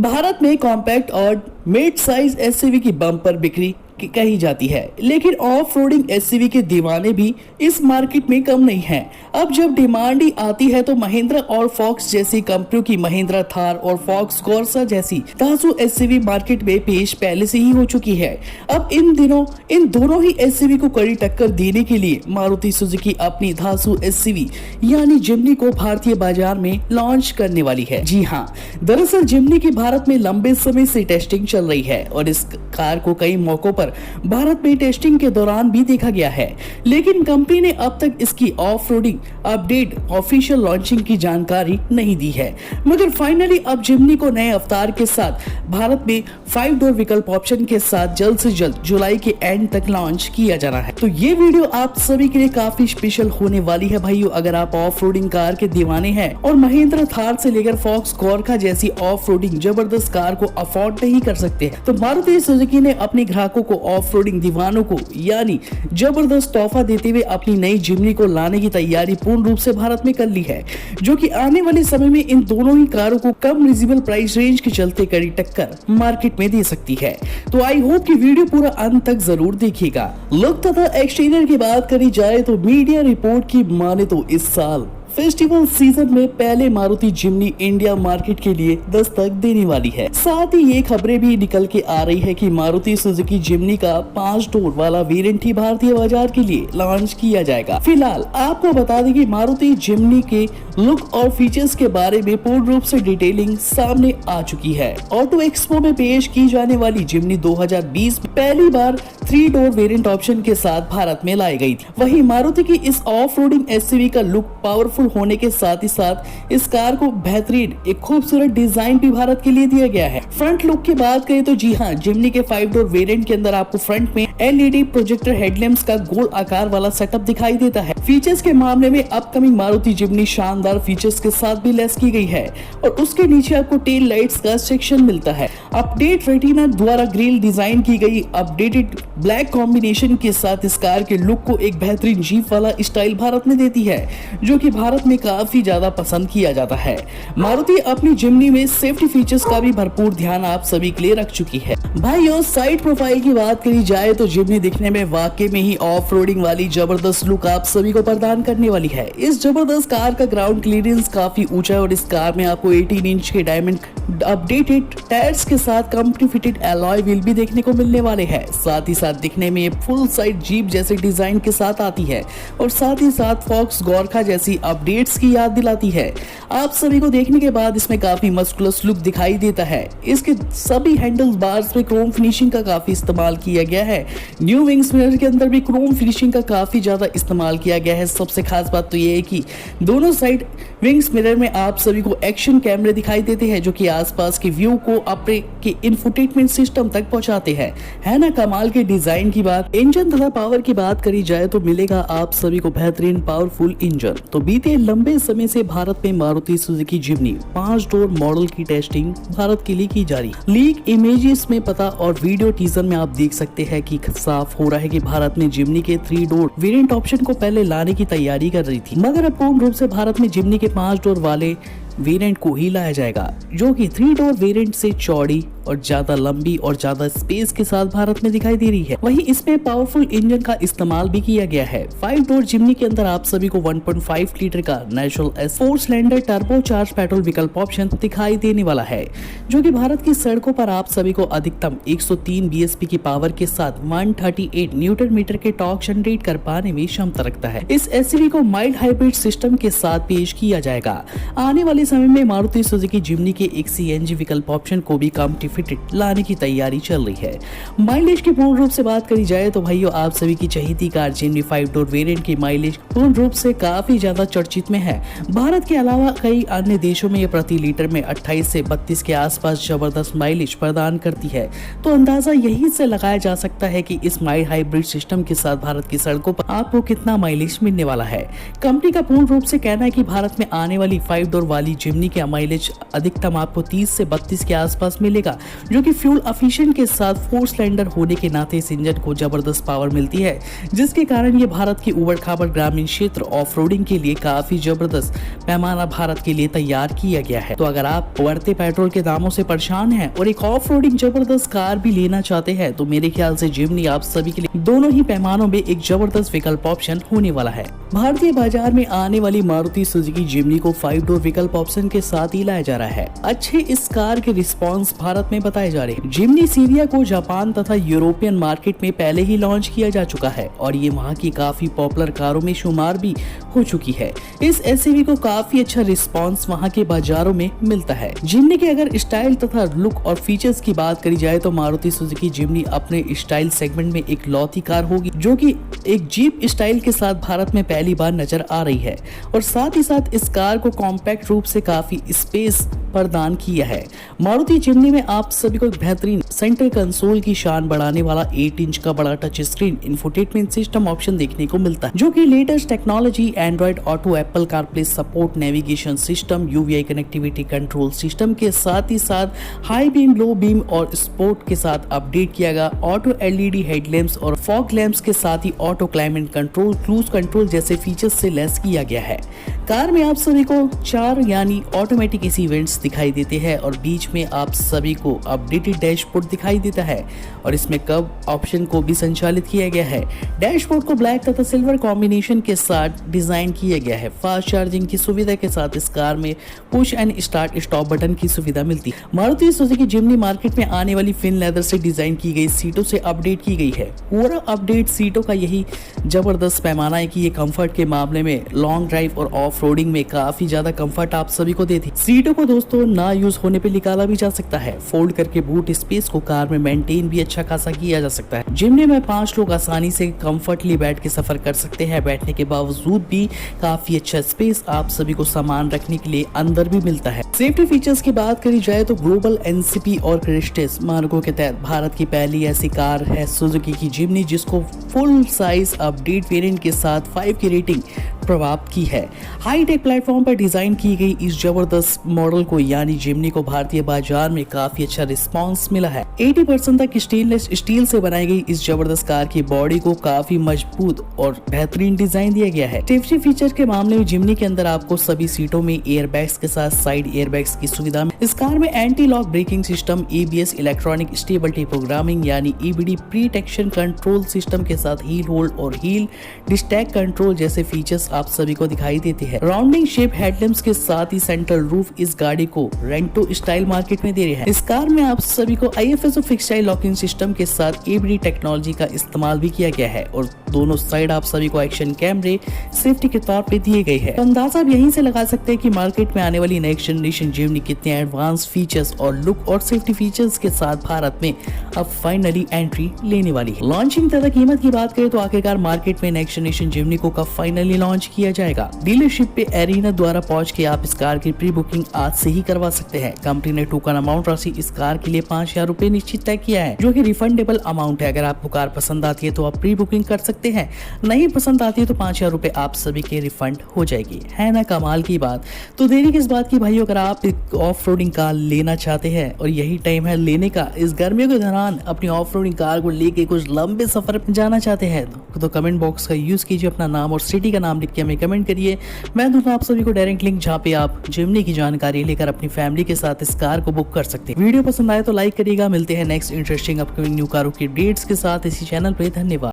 भारत में कॉम्पैक्ट और mid size SUV की बम्पर बिक्री कही जाती है, लेकिन ऑफ रोडिंग एसयूवी के दीवाने भी इस मार्केट में कम नहीं हैं। अब जब डिमांड ही आती है तो महिंद्रा और फॉक्स जैसी कंपनियों की महिंद्रा थार और फॉक्स कॉर्सा जैसी दासू एसयूवी मार्केट में पेश पहले से ही हो चुकी है। अब इन दिनों इन दोनों ही एसयूवी को कड़ी टक्कर देने के लिए मारुति सुजुकी अपनी दासू एसयूवी यानी जिम्नी को भारतीय बाजार में लॉन्च करने वाली है। जी हाँ, दरअसल जिम्नी की भारत में लंबे समय से टेस्टिंग चल रही है और इस कार को कई मौकों पर भारत में टेस्टिंग के दौरान भी देखा गया है, लेकिन कंपनी ने अब तक इसकी off roading update official launching की जानकारी नहीं दी है। मगर फाइनली अब जिम्नी को नए अवतार के साथ भारत में 5 डोर विकल्प ऑप्शन के साथ जल्द से जल्द जुलाई के एंड तक लॉन्च किया जाना है। तो ये वीडियो आप सभी के लिए काफी स्पेशल होने वाली है भाइयों। अगर आप ऑफ रोडिंग कार के दीवाने हैं और महिंद्रा थार से लेकर फॉक्स कॉर्सा जैसी ऑफ रोडिंग जबरदस्त कार को अफोर्ड नहीं कर सकते, तो मारुति सुजुकी ने अपने ग्राहकों को ऑफ रोडिंग दीवानों को यानी जबरदस्त तोहफा देते हुए अपनी नई जिम्नी को लाने की तैयारी पूर्ण रूप से भारत में कर ली है, जो कि आने वाले समय में इन दोनों ही कारों को कम रीजनेबल प्राइस रेंज के चलते कड़ी टक्कर मार्केट में दे सकती है। तो आई होप कि वीडियो पूरा अंत तक जरूर देखिएगा। लुक तथा एक्सटीरियर की बात करी जाए तो मीडिया रिपोर्ट की माने तो इस साल फेस्टिवल सीजन में पहले मारुति जिम्नी इंडिया मार्केट के लिए दस्तक देने वाली है। साथ ही ये खबरें भी निकल के आ रही है कि मारुति सुजुकी जिम्नी का 5 डोर वाला वेरिएंट ही भारतीय बाजार के लिए लॉन्च किया जाएगा। फिलहाल आपको बता दें कि मारुति जिम्नी के लुक और फीचर्स के बारे में पूर्ण रूप से डिटेलिंग सामने आ चुकी है। ऑटो एक्सपो में पेश की जाने वाली जिम्नी 2020 में पहली बार 3 डोर वेरिएंट ऑप्शन के साथ भारत में लाई गई। वहीं मारुति की इस ऑफ रोडिंग एसयूवी का लुक पावरफुल होने के साथ ही साथ इस कार को बेहतरीन एक खूबसूरत डिजाइन भी भारत के लिए दिया गया है। फ्रंट लुक की बात करें तो जी हाँ, जिम्नी के 5 डोर वेरिएंट के अंदर आपको फ्रंट में एलईडी प्रोजेक्टर हेडलैम्प्स का गोल आकार वाला सेटअप दिखाई देता है। फीचर्स के मामले में अपकमिंग मारुति जिम्नी शानदार फीचर्स के साथ भी लेस की गई है और उसके नीचे आपको टेल लाइट्स का सेक्शन मिलता है। अपडेट रेटिना द्वारा ग्रिल डिजाइन की गई अपडेटेड ब्लैक कॉम्बिनेशन के साथ इस कार के लुक को एक बेहतरीन जीप वाला स्टाइल भारत में देती है, जो कि भारत में काफी ज्यादा पसंद किया जाता है। मारुति अपनी जिम्नी में सेफ्टी फीचर्स का भी भरपूर ध्यान आप सभी के लिए रख चुकी है। भाइयों, साइड प्रोफाइल की बात करी जाए तो जिम्नी दिखने में वाकई में ही ऑफ रोडिंग वाली जबरदस्त लुक आप सभी को प्रदान करने वाली है। इस जबरदस्त कार का ग्राउंड क्लियरेंस काफी ऊंचा है और इस कार में आपको 18 इंच के डायमंड अपडेटेड टायर्स के साथ कंपनी फिटेड एलॉय व्हील भी देखने को मिलने वाले हैं। साथ ही साथ दिखने में फुल साइड जीप जैसे डिजाइन के साथ आती है और साथ ही साथ फॉक्स कॉर्सा जैसी अपडेट्स की याद दिलाती है। आप सभी को देखने के बाद इसमें काफी मस्कुलस लुक दिखाई देता है। इसके सभी हैंडल्स बार्स में क्रोम फिनिशिंग का काफी इस्तेमाल किया गया है। न्यू विंग्स मिरर के अंदर भी क्रोम फिनिशिंग का काफी ज्यादा इस्तेमाल किया गया है। सबसे खास बात तो ये है कि दोनों साइड विंग्स मिरर में आप सभी को एक्शन कैमरे दिखाई देते हैं, जो कि आसपास के व्यू को अपने के इंफोटेनमेंट सिस्टम तक पहुंचाते हैं। है ना कमाल के डिजाइन की बात। इंजन तथा पावर की बात करी जाए तो मिलेगा आप सभी को बेहतरीन पावरफुल इंजन। तो बीते लंबे समय से भारत में Maruti Suzuki Jimny 5 door model की टेस्टिंग भारत के लिए की जा रही। लीक इमेजेस में पता और वीडियो टीजर में आप देख सकते हैं कि साफ हो रहा है कि भारत में जिम्नी के 3 डोर वेरिएंट ऑप्शन को पहले लाने की तैयारी कर रही थी, मगर अब पूर्ण रूप से भारत में जिम्नी के 5 डोर वाले वेरिएंट को ही लाया जाएगा, जो कि 3 डोर वेरिएंट से चौड़ी और ज्यादा लंबी और ज्यादा स्पेस के साथ भारत में दिखाई दे रही है। वहीं इसमें पावरफुल इंजन का इस्तेमाल भी किया गया है। 5 डोर जिम्नी के अंदर आप सभी को 1.5 लीटर का natural S 4 cylinder turbocharge petrol विकल्प ऑप्शन दिखाई देने वाला है, जो कि भारत की सड़कों पर आप सभी को अधिकतम 103 बीएचपी की पावर के साथ 138 न्यूटन मीटर के टॉर्क जनरेट कर पाने में क्षमता रखता है। इस एसयूवी को माइल्ड हाइब्रिड सिस्टम के साथ पेश किया जाएगा। आने वाले समय में मारुति सुजुकी जिम्नी के एक सीएनजी विकल्प ऑप्शन को भी कंपनी फिटेड लाने की तैयारी चल रही है। माइलेज की पूर्ण रूप से बात करी जाए तो भाइयों, आप सभी की चहेती कार जिम्नी 5 डोर वेरिएंट की माइलेज पूर्ण रूप से काफी ज्यादा चर्चित में है। भारत के अलावा कई अन्य देशों में ये प्रति लीटर में 28 से 32 के आसपास जबरदस्त माइलेज प्रदान करती है। तो अंदाजा यही से लगाया जा सकता है कि इस माइल्ड हाइब्रिड सिस्टम के साथ भारत की सड़कों पर आपको कितना माइलेज मिलने वाला है। कंपनी का पूर्ण रूप से कहना है कि भारत में आने वाली 5 डोर वाली वाली जिमनी का माइलेज अधिकतम आपको 30 से 32 के आसपास मिलेगा, जो कि फ्यूल एफिशिएंट के साथ 4 सिलेंडर होने के नाते इस इंजन को जबरदस्त पावर मिलती है, जिसके कारण ये भारत की उबड़-खाबड़ ग्रामीण क्षेत्र ऑफ रोडिंग के लिए काफी जबरदस्त पैमाना भारत के लिए तैयार किया गया है। तो अगर आप बढ़ते पेट्रोल के दामों से परेशान हैं और एक ऑफ रोडिंग जबरदस्त कार भी लेना चाहते हैं, तो मेरे ख्याल से जिमनी आप सभी के लिए दोनों ही पैमानों में एक जबरदस्त विकल्प ऑप्शन होने वाला है। भारतीय बाजार में आने वाली मारुति सुजुकी जिमनी को 5 डोर विकल्प ऑप्शन के साथ ही लाया जा रहा है। अच्छे इस कार के रिस्पांस भारत में बताए जा रहे हैं। जिमनी सीरिया को जापान तथा यूरोपियन मार्केट में पहले ही लॉन्च किया जा चुका है और ये वहाँ की काफी पॉपुलर कारों में शुमार भी हो चुकी है। इस एसयूवी को काफी अच्छा रिस्पांस वहाँ के बाजारों में मिलता है। जिमनी के अगर स्टाइल तथा लुक और फीचर्स की बात करी जाए तो मारुति सुजुकी जिमनी अपने स्टाइल सेगमेंट में एक लौती कार होगी, जो कि एक जीप स्टाइल के साथ भारत में पहली बार नजर आ रही है और साथ ही साथ इस कार को कॉम्पैक्ट रूप से काफी स्पेस प्रदान किया है। मारुति जिमनी में आप सभी को एक बेहतरीन सेंटर कंसोल की शान बढ़ाने वाला 8 इंच का बड़ा touch screen infotainment system option देखने को मिलता है, जो कि latest technology Android Auto, Apple CarPlay support, navigation system, U V I connectivity control system के साथ ही साथ हाई बीम, लो बीम और स्पोर्ट के साथ अपडेट किया गया ऑटो एलईडी हेडलैम्प्स और फॉग लैंप्स के साथ ही auto climate control, cruise control जैसे फीचर्स से लैस किया गया है। कार में आप सभी को 4 यानी ऑटोमेटिक एसी वेंट्स दिखाई देते हैं और बीच में आप सभी को अपडेटेड डैशबोर्ड दिखाई देता है और इसमें कब ऑप्शन को भी संचालित किया गया है। डैशबोर्ड को ब्लैक तथा सिल्वर कॉम्बिनेशन के साथ डिजाइन किया गया है। फास्ट चार्जिंग की सुविधा के साथ इस कार में push and start stop button की सुविधा मिलती है। मारुति सुजुकी जिमनी मार्केट में आने वाली फिन लेदर से डिजाइन की गई सीटों से अपडेट की गई है। पूरा अपडेट सीटों का यही जबरदस्त पैमाना है कि ये कंफर्ट के मामले में लॉन्ग ड्राइव और ऑफ रोडिंग में काफी ज्यादा कंफर्ट आप सभी को देती। सीटों को दोस्तों ना यूज होने पे निकाला भी जा सकता है। फोल्ड करके बूट स्पेस को कार में मेंटेन भी अच्छा खासा किया जा सकता है। जिमनी में 5 लोग आसानी से कंफर्टली बैठ के सफर कर सकते हैं। बैठने के बावजूद भी काफी अच्छा स्पेस आप सभी को सामान रखने के लिए अंदर भी मिलता है। सेफ्टी फीचर्स की बात करी जाए तो ग्लोबल एनसीपी और क्रिस्टेस मानकों के तहत भारत की पहली ऐसी कार है सुजुकी की जिमनी, जिसको फुल साइज अपडेट वेरिएंट के साथ 5 की रेटिंग प्राप्त की है। हाईटेक प्लेटफॉर्म पर डिजाइन की गई इस जबरदस्त मॉडल को यानी जिमनी को भारतीय बाजार में काफी अच्छा रिस्पांस मिला है। 80% तक स्टेनलेस स्टील से बनाई गई इस जबरदस्त कार की बॉडी को काफी मजबूत और बेहतरीन डिजाइन दिया गया है। सेफ्टी फीचर के मामले में जिमनी के अंदर आपको सभी सीटों में एयरबैग्स के साथ साइड एयरबैग्स की सुविधा। इस कार में anti lock braking system, ABS electronic stability programming यानी ईबीडी, प्री टेक्शन कंट्रोल सिस्टम के साथ हील होल्ड और हील डिस्टैक कंट्रोल जैसे फीचर्स आप सभी को दिखाई देते हैं। राउंडिंग शेप हेडलैम्प्स के साथ ही सेंट्रल रूफ इस गाड़ी को रेंटो स्टाइल मार्केट में दे रहे हैं। इस कार में आप सभी को आईएफएसओ फिक्स लॉकिंग सिस्टम के साथ एबीडी टेक्नोलॉजी का इस्तेमाल भी किया गया है और दोनों साइड आप सभी को एक्शन कैमरे सेफ्टी के तौर पे दिए गए हैं। तो अंदाजा आप यहीं से लगा सकते हैं कि मार्केट में आने वाली नेक्स्ट जनरेशन जिमनी कितने एडवांस फीचर्स और लुक और सेफ्टी फीचर्स के साथ भारत में अब फाइनली एंट्री लेने वाली है। लॉन्चिंग तथा कीमत की बात करें तो आखिरकार मार्केट में नेक्स्ट जनरेशन जिमनी को कब फाइनली लॉन्च किया जाएगा। डीलरशिप पे एरिना द्वारा पहुंच के आप इस कार की प्री बुकिंग आज से ही करवा सकते हैं। कंपनी ने टोकन अमाउंट राशि इस कार के लिए 5,000 रुपए निश्चित तय किया है, जो कि रिफंडेबल अमाउंट है। अगर आपको कार पसंद आती है तो आप प्री बुकिंग कर सकते हैं, नहीं पसंद आती है तो 5,000 रुपए आप सभी के रिफंड हो जाएगी। है ना कमाल की बात। तो देरी किस बात की भाइयों, अगर आप एक ऑफ रोडिंग कार लेना चाहते हैं और यही टाइम है लेने का, इस गर्मियों के दौरान अपनी ऑफ रोडिंग कार को लेके कुछ लंबे सफर पर जाना चाहते हैं तो कमेंट बॉक्स का यूज कीजिए, अपना नाम और सिटी का नाम लिख के हमें कमेंट करिए। मैं दूंगा आप सभी को डायरेक्ट लिंक जहाँ पे आप जिमनी की जानकारी लेकर अपनी फैमिली के साथ इस कार को बुक कर सकते हैं। वीडियो पसंद आए तो लाइक करिएगा। मिलते हैं नेक्स्ट इंटरेस्टिंग अपकमिंग न्यू कारों की डेट्स के साथ इसी चैनल पे। धन्यवाद।